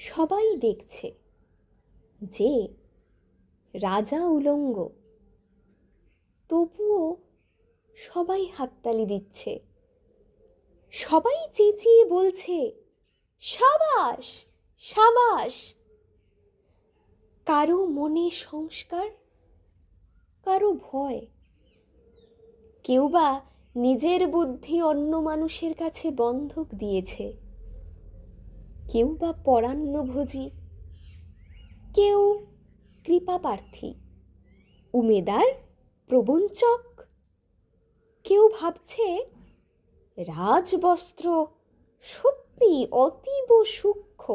সবাই দেখছে যে রাজা উলঙ্গ, তবুও সবাই হাততালি দিচ্ছে, সবাই চেঁচিয়ে বলছে সাবাস সাবাস। কারো মনে সংস্কার, কারো ভয়, কেউ বা নিজের বুদ্ধি অন্য মানুষের কাছে বন্ধক দিয়েছে, কেউ বা পরান্নভোজী, কেউ কৃপাপ্রার্থী, উমেদার, প্রবঞ্চক। কেউ ভাবছে রাজবস্ত্র সত্যি অতীব সূক্ষ্ম,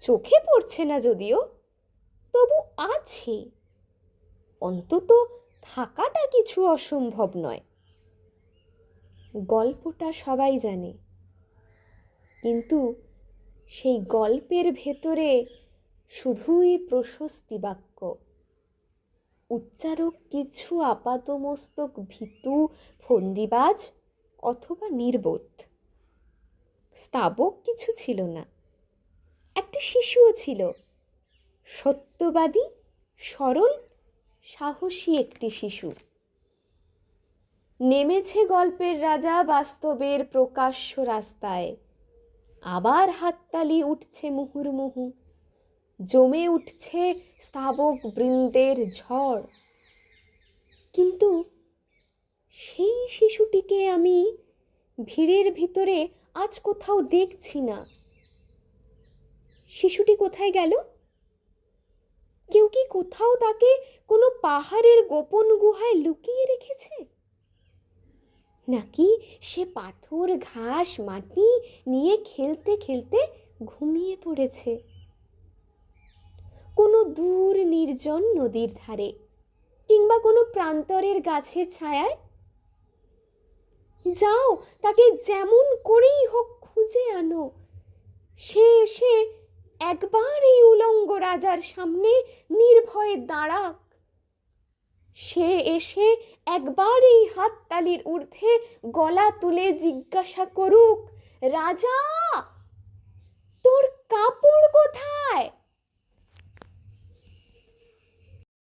চোখে পড়ছে না যদিও, তবু আছে, অন্তত থাকাটা কিছু অসম্ভব নয়। গল্পটা সবাই জানে, কিন্তু সেই গল্পের ভেতরে শুধুই প্রশস্তি বাক্য, উচ্চারক কিছু আপাতমস্তক ভীতু ফন্দিবাজ অথবা নির্বোধ। স্তাবক কিছু ছিল না, একটা শিশুও ছিল, সত্যবাদী, সরল, সাহসী একটি শিশু। নেমেছে গল্পের রাজা বাস্তবের প্রকাশ্য রাস্তায়, আবার হাততালি উঠছে মুহুর্মুহু, জমে উঠছে স্তাবক বৃন্দের ঝড়। কিন্তু সেই শিশুটিকে আমি ভিড়ের ভিতরে আজ কোথাও দেখছি না। শিশুটি কোথায় গেল? কেউ কি কোথাও তাকে কোনো পাহাড়ের গোপন গুহায় লুকিয়ে রেখেছে? নাকি সে পাথর, ঘাস, মাটি নিয়ে খেলতে খেলতে ঘুমিয়ে পড়েছে কোনো দূর নির্জন নদীর ধারে, কিংবা কোনো প্রান্তরের গাছের ছায়ায়? যাও, তাকে যেমন করেই হোক খুঁজে আনো। সে এসে একবার এই উলঙ্গ রাজার সামনে নির্ভয়ে দাঁড়াক। সে এসে একবার এই হাততালির ঊর্ধ্বে গলা তুলে জিজ্ঞাসা করুক, রাজা, তোর কাপড় কোথায়?